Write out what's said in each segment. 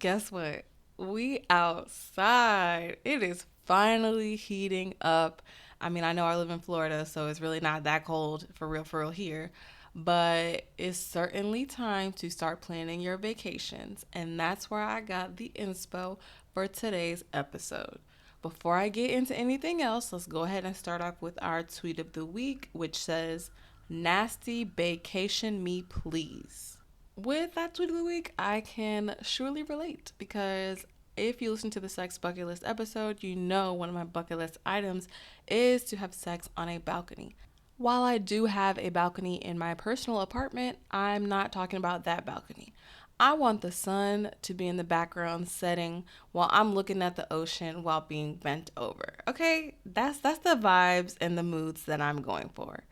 Guess what? We outside. It is finally heating up. I mean, I know I live in Florida, so it's really not that cold for real here. But it's certainly time to start planning your vacations. And that's where I got the inspo for today's episode. Before I get into anything else, let's go ahead and start off with our tweet of the week, which says, Nasty vacation me, please. With that tweet of the week, I can surely relate because if you listen to the sex bucket list episode, you know one of my bucket list items is to have sex on a balcony. While I do have a balcony in my personal apartment, I'm not talking about that balcony. I want the sun to be in the background setting while I'm looking at the ocean while being bent over. Okay? That's the vibes and the moods that I'm going for.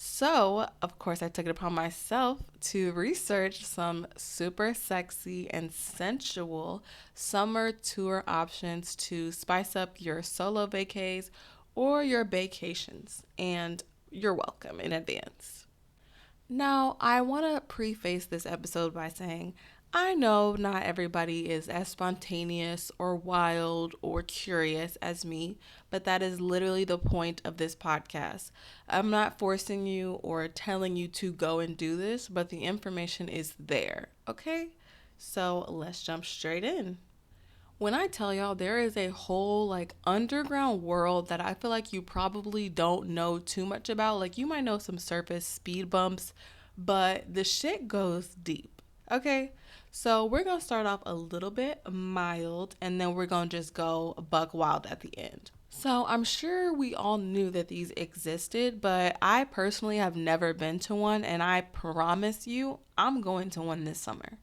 So, of course, I took it upon myself to research some super sexy and sensual summer tour options to spice up your solo vacays or your vacations. And you're welcome in advance. Now, I want to preface this episode by saying I know not everybody is as spontaneous or wild or curious as me, but that is literally the point of this podcast. I'm not forcing you or telling you to go and do this, but the information is there, okay? So let's jump straight in. When I tell y'all there is a whole like underground world that I feel like you probably don't know too much about, like you might know some surface speed bumps, but the shit goes deep. Okay? So we're going to start off a little bit mild and then we're going to just go buck wild at the end. So I'm sure we all knew that these existed, but I personally have never been to one and I promise you I'm going to one this summer.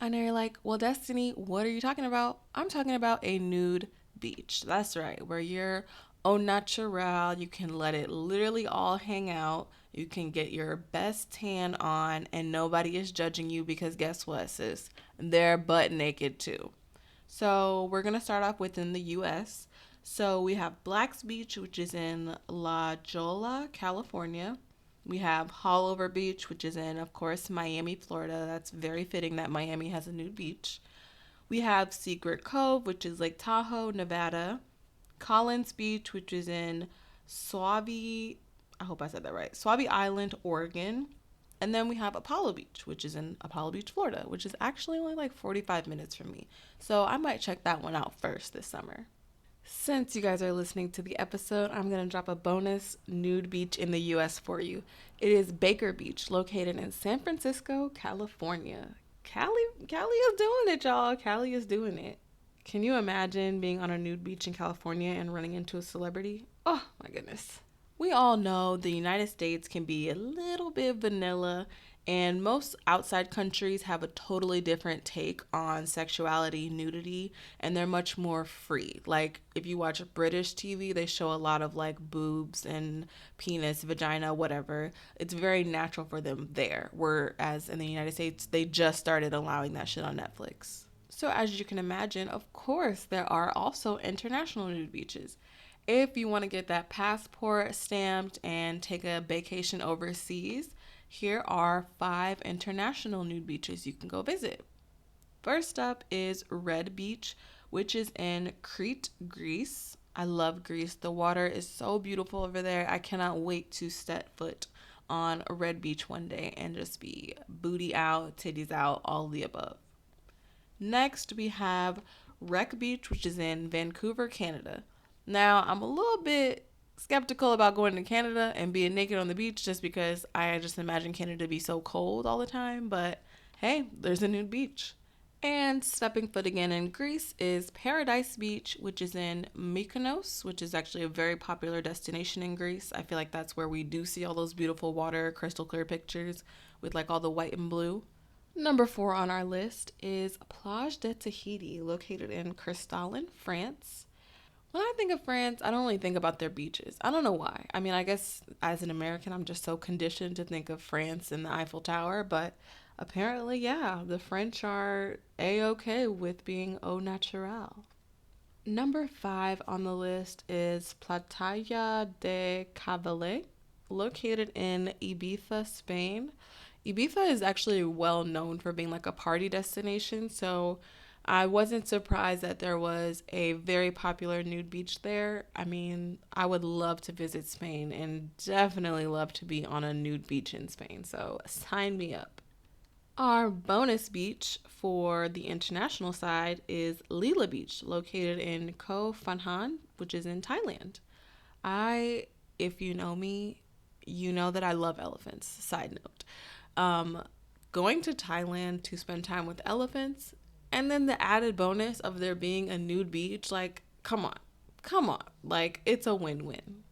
I know you're like, well, Destiny, what are you talking about? I'm talking about a nude beach. That's right, where you're au natural. You can let it literally all hang out. You can get your best tan on, and nobody is judging you because guess what, sis? They're butt naked too. So we're going to start off within the U.S. So we have Black's Beach, which is in La Jolla, California. We have Hallover Beach, which is in, of course, Miami, Florida. That's very fitting that Miami has a nude beach. We have Secret Cove, which is Lake Tahoe, Nevada. Collins Beach, which is in Suave, I hope I said that right, Suave Island, Oregon. And then we have Apollo Beach, which is in Apollo Beach, Florida, which is actually only like 45 minutes from me. So I might check that one out first this summer. Since you guys are listening to the episode, I'm going to drop a bonus nude beach in the US for you. It is Baker Beach, located in San Francisco, California. Cali is doing it, y'all. Cali is doing it. Can you imagine being on a nude beach in California and running into a celebrity? Oh, my goodness. We all know the United States can be a little bit vanilla, and most outside countries have a totally different take on sexuality, nudity, and they're much more free. Like, if you watch British TV, they show a lot of like boobs and penis, vagina, whatever. It's very natural for them there. Whereas in the United States, they just started allowing that shit on Netflix. So, as you can imagine, of course, there are also international nude beaches. If you want to get that passport stamped and take a vacation overseas, here are 5 international nude beaches you can go visit. First up is Red Beach, which is in Crete, Greece. I love Greece. The water is so beautiful over there. I cannot wait to step foot on Red Beach one day and just be booty out, titties out, all of the above. Next, we have Wreck Beach, which is in Vancouver, Canada. Now, I'm a little bit skeptical about going to Canada and being naked on the beach just because I just imagine Canada to be so cold all the time. But hey, there's a nude beach. And stepping foot again in Greece is Paradise Beach, which is in Mykonos, which is actually a very popular destination in Greece. I feel like that's where we do see all those beautiful water, crystal clear pictures with like all the white and blue. Number 4 on our list is Plage de Tahiti, located in Cristallin, France. When I think of France, I don't really think about their beaches. I don't know why. I mean, I guess as an American, I'm just so conditioned to think of France and the Eiffel Tower, but apparently, yeah, the French are A-okay with being au naturel. Number 5 on the list is Playa de Cavalle, located in Ibiza, Spain. Ibiza is actually well known for being like a party destination, so I wasn't surprised that there was a very popular nude beach there. I mean, I would love to visit Spain and definitely love to be on a nude beach in Spain. So sign me up. Our bonus beach for the international side is Lila Beach, located in Koh Phangan, which is in Thailand. I, if you know me, you know that I love elephants. Side note. Um, Going to Thailand to spend time with elephants, and then the added bonus of there being a nude beach, like, come on. Come on. Like, it's a win win.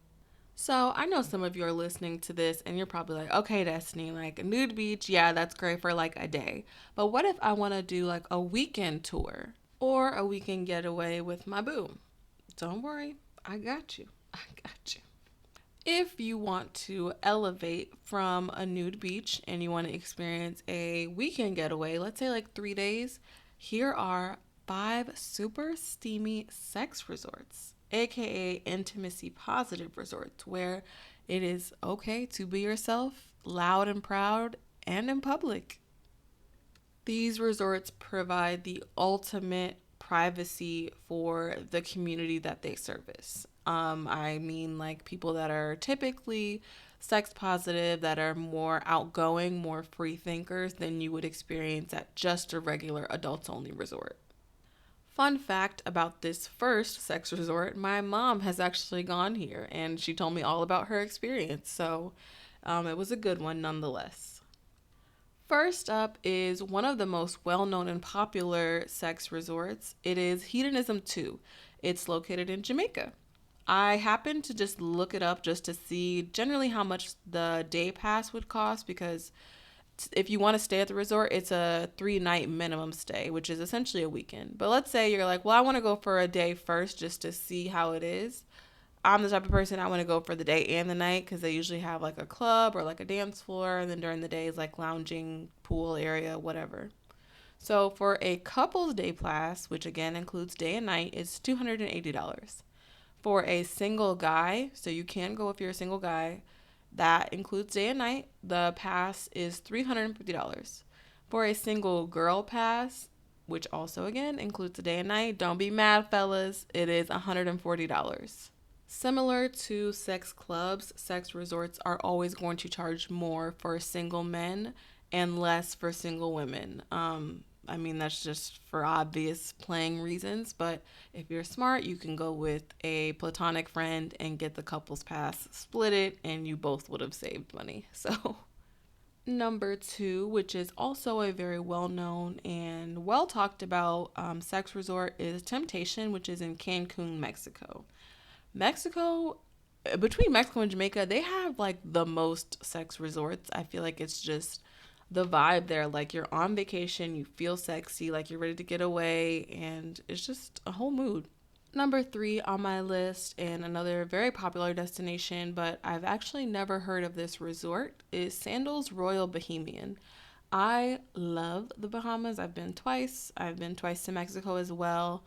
So I know some of you are listening to this and you're probably like, okay, Destiny, like a nude beach, yeah, that's great for like a day. But what if I want to do like a weekend tour or a weekend getaway with my boo? Don't worry, I got you. I got you. If you want to elevate from a nude beach and you want to experience a weekend getaway, let's say like 3 days, here are 5 super steamy sex resorts, aka intimacy positive resorts, where it is okay to be yourself, loud and proud, and in public. These resorts provide the ultimate privacy for the community that they service. I mean, like people that are typically sex positive, that are more outgoing, more free thinkers than you would experience at just a regular adults only resort. Fun fact about this first sex resort, my mom has actually gone here and she told me all about her experience. So it was a good one nonetheless. First up is one of the most well known and popular sex resorts. It is Hedonism 2. It's located in Jamaica. I happened to just look it up just to see generally how much the day pass would cost because if you want to stay at the resort, it's a 3 night minimum stay, which is essentially a weekend. But let's say you're like, well, I want to go for a day first just to see how it is. I'm the type of person I want to go for the day and the night because they usually have like a club or like a dance floor. And then during the day is like lounging, pool area, whatever. So for a couple's day pass, which again includes day and night, it's $280. For a single guy, so you can go if you're a single guy, that includes day and night, the pass is $350. For a single girl pass, which also again includes the day and night, don't be mad, fellas, it is $140. Similar to sex clubs, sex resorts are always going to charge more for single men and less for single women. I mean, that's just for obvious playing reasons, but if you're smart, you can go with a platonic friend and get the couple's pass, split it, and you both would have saved money. So, number two, which is also a very well known and well talked about sex resort, is Temptation, which is in Cancun, Mexico. Mexico, between Mexico and Jamaica, they have like the most sex resorts. I feel like it's just the vibe there. Like you're on vacation, you feel sexy, like you're ready to get away, and it's just a whole mood. Number three on my list, and another very popular destination, but I've actually never heard of this resort, is Sandals Royal Bohemian. I love the Bahamas. I've been twice. I've been twice to Mexico as well.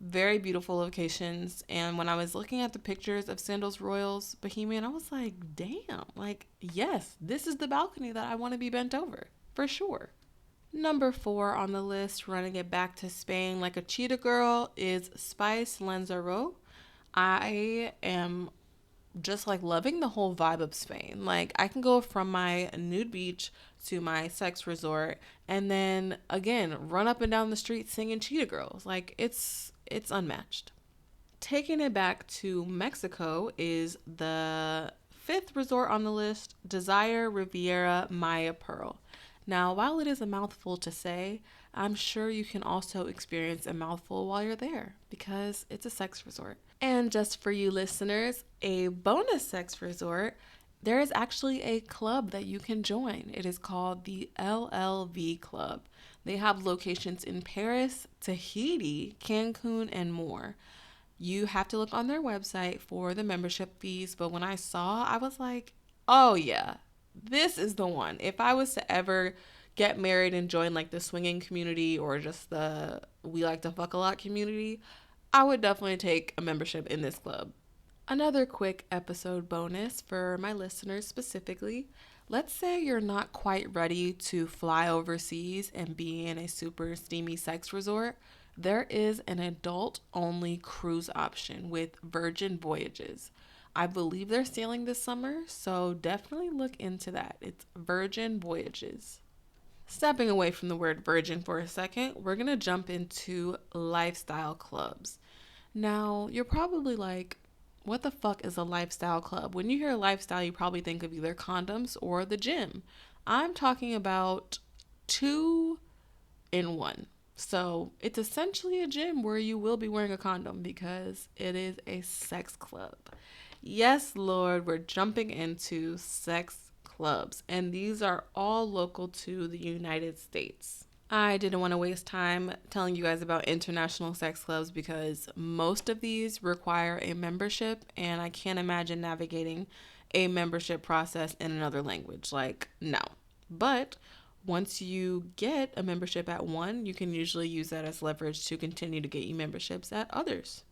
Very beautiful locations. And when I was looking at the pictures of Sandals Royals Bohemian, I was like, damn, like, yes, this is the balcony that I want to be bent over for sure. Number four on the list, running it back to Spain like a cheetah girl, is Spice Lanzarote. I am just like loving the whole vibe of Spain. Like I can go from my nude beach to my sex resort and then again run up and down the street singing Cheetah Girls. Like it's unmatched. Taking it back to Mexico is the fifth resort on the list, Desire Riviera Maya Pearl. Now, while it is a mouthful to say, I'm sure you can also experience a mouthful while you're there because it's a sex resort. And just for you listeners, a bonus sex resort, there is actually a club that you can join. It is called the LLV Club. They have locations in Paris, Tahiti, Cancun, and more. You have to look on their website for the membership fees, but when I saw, I was like, oh yeah, this is the one. If I was to ever get married and join like the swinging community or just the we like to fuck a lot community, I would definitely take a membership in this club. Another quick episode bonus for my listeners specifically. Let's say you're not quite ready to fly overseas and be in a super steamy sex resort. There is an adult only cruise option with Virgin Voyages. I believe they're sailing this summer, so definitely look into that. It's Virgin Voyages. Stepping away from the word virgin for a second, we're going to jump into lifestyle clubs. Now, you're probably like, what the fuck is a lifestyle club? When you hear lifestyle, you probably think of either condoms or the gym. I'm talking about two in one. So it's essentially a gym where you will be wearing a condom because it is a sex club. Yes, Lord, we're jumping into sex clubs, and these are all local to the United States. I didn't want to waste time telling you guys about international sex clubs because most of these require a membership, and I can't imagine navigating a membership process in another language. Like, no. But once you get a membership at one, you can usually use that as leverage to continue to get you memberships at others.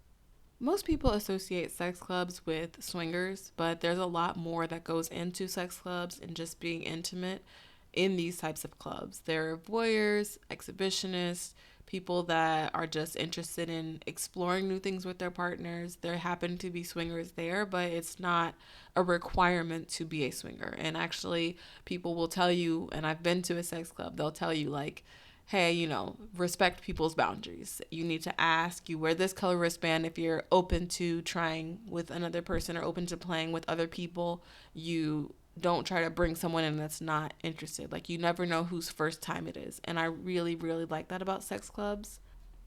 Most people associate sex clubs with swingers, but there's a lot more that goes into sex clubs and just being intimate in these types of clubs. There are voyeurs, exhibitionists, people that are just interested in exploring new things with their partners. There happen to be swingers there, but it's not a requirement to be a swinger. And actually, people will tell you, and I've been to a sex club, they'll tell you, like, hey, respect people's boundaries. You need to ask, you wear this color wristband if you're open to trying with another person or open to playing with other people. You don't try to bring someone in that's not interested. Like, you never know whose first time it is. And I really, really like that about sex clubs.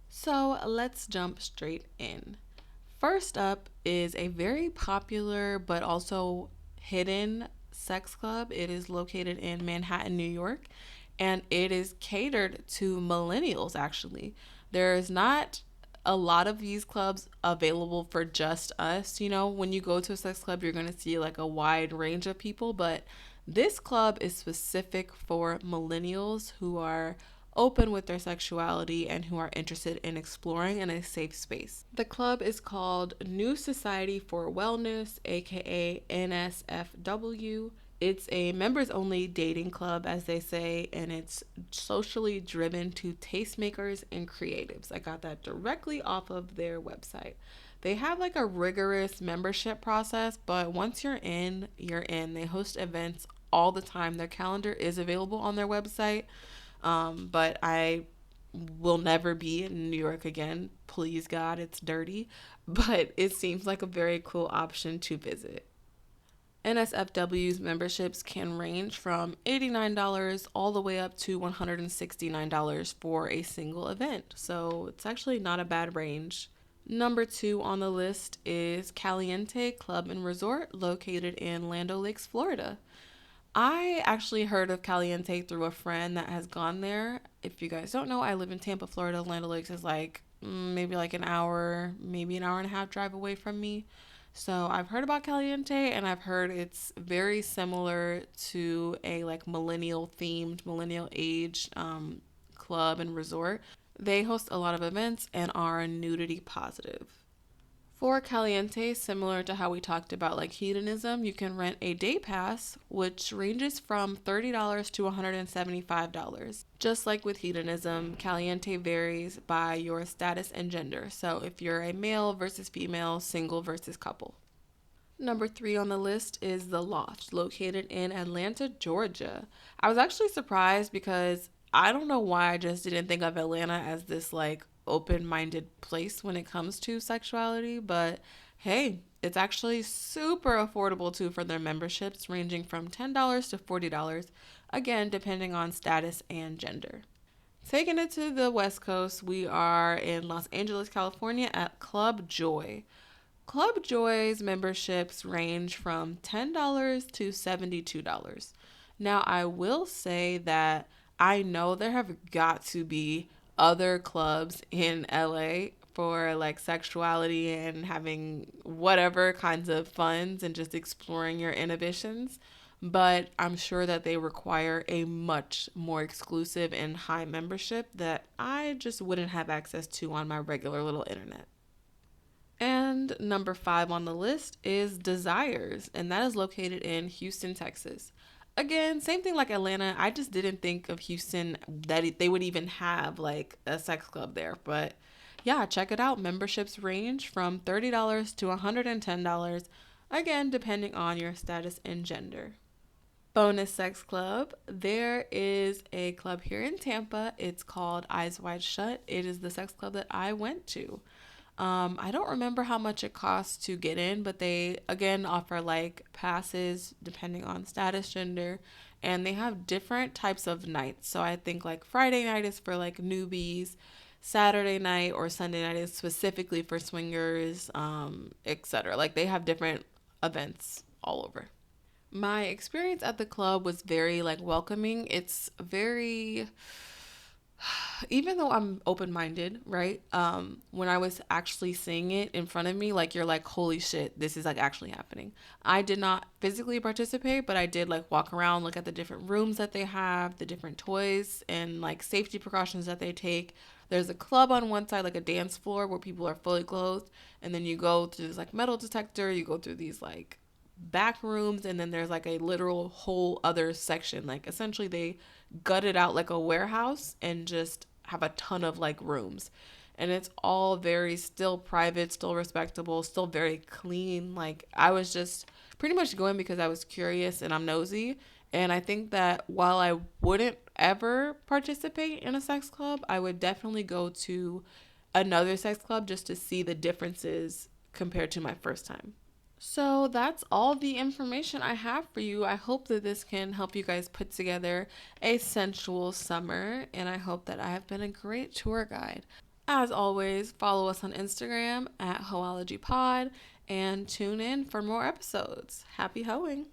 So let's jump straight in. First up is a very popular but also hidden sex club. It is located in Manhattan, New York, and it is catered to millennials, actually. There is not a lot of these clubs available for just us. When you go to a sex club, you're going to see like a wide range of people, but this club is specific for millennials who are open with their sexuality and who are interested in exploring in a safe space. The club is called New Society for Wellness, aka NSFW. It's a members only dating club, as they say, and it's socially driven to tastemakers and creatives. I got that directly off of their website. They have like a rigorous membership process, but once you're in, you're in. They host events all the time. Their calendar is available on their website, but I will never be in New York again. Please, God, it's dirty, but it seems like a very cool option to visit. NSFW's memberships can range from $89 all the way up to $169 for a single event. So it's actually not a bad range. Number 2 on the list is Caliente Club and Resort, located in Land O'Lakes, Florida. I actually heard of Caliente through a friend that has gone there. If you guys don't know, I live in Tampa, Florida. Land O'Lakes is like maybe like an hour, maybe an hour and a half drive away from me. So I've heard about Caliente, and I've heard it's very similar to a like millennial themed, millennial age club and resort. They host a lot of events and are nudity positive. For Caliente, similar to how we talked about like hedonism, you can rent a day pass, which ranges from $30 to $175. Just like with hedonism, Caliente varies by your status and gender. So if you're a male versus female, single versus couple. Number 3 on the list is The Loft, located in Atlanta, Georgia. I was actually surprised because I don't know why I just didn't think of Atlanta as this like open-minded place when it comes to sexuality, but hey, it's actually super affordable too for their memberships, ranging from $10 to $40, again, depending on status and gender. Taking it to the West Coast, we are in Los Angeles, California at Club Joy. Club Joy's memberships range from $10 to $72. Now, I will say that I know there have got to be other clubs in LA for like sexuality and having whatever kinds of funs and just exploring your inhibitions. But I'm sure that they require a much more exclusive and high membership that I just wouldn't have access to on my regular little internet. And number 5 on the list is Desires, and that is located in Houston, Texas. again, same thing like Atlanta. I just didn't think of Houston that they would even have like a sex club there. But yeah, check it out. Memberships range from $30 to $110, again, depending on your status and gender. Bonus sex club. There is a club here in Tampa. It's called Eyes Wide Shut. It is the sex club that I went to. I don't remember how much it costs to get in, but they again offer like passes depending on status, gender, and they have different types of nights. So I think like Friday night is for like newbies, Saturday night or Sunday night is specifically for swingers, etc. Like they have different events all over. My experience at the club was very like welcoming. It's very, even though I'm open minded, right? When I was actually seeing it in front of me, like you're like, holy shit, this is like actually happening. I did not physically participate, but I did like walk around, look at the different rooms that they have, the different toys and like safety precautions that they take. There's a club on one side, like a dance floor where people are fully clothed, and then you go through this like metal detector, you go through these like back rooms, and then there's like a literal whole other section. Like essentially they gutted out like a warehouse and just have a ton of like rooms, and it's all very still private, still respectable, still very clean. Like I was just pretty much going because I was curious and I'm nosy. And I think that while I wouldn't ever participate in a sex club, I would definitely go to another sex club just to see the differences compared to my first time. So that's all the information I have for you. I hope that this can help you guys put together a sensual summer, and I hope that I have been a great tour guide. As always, follow us on Instagram at Hoeology Pod and tune in for more episodes. Happy hoeing!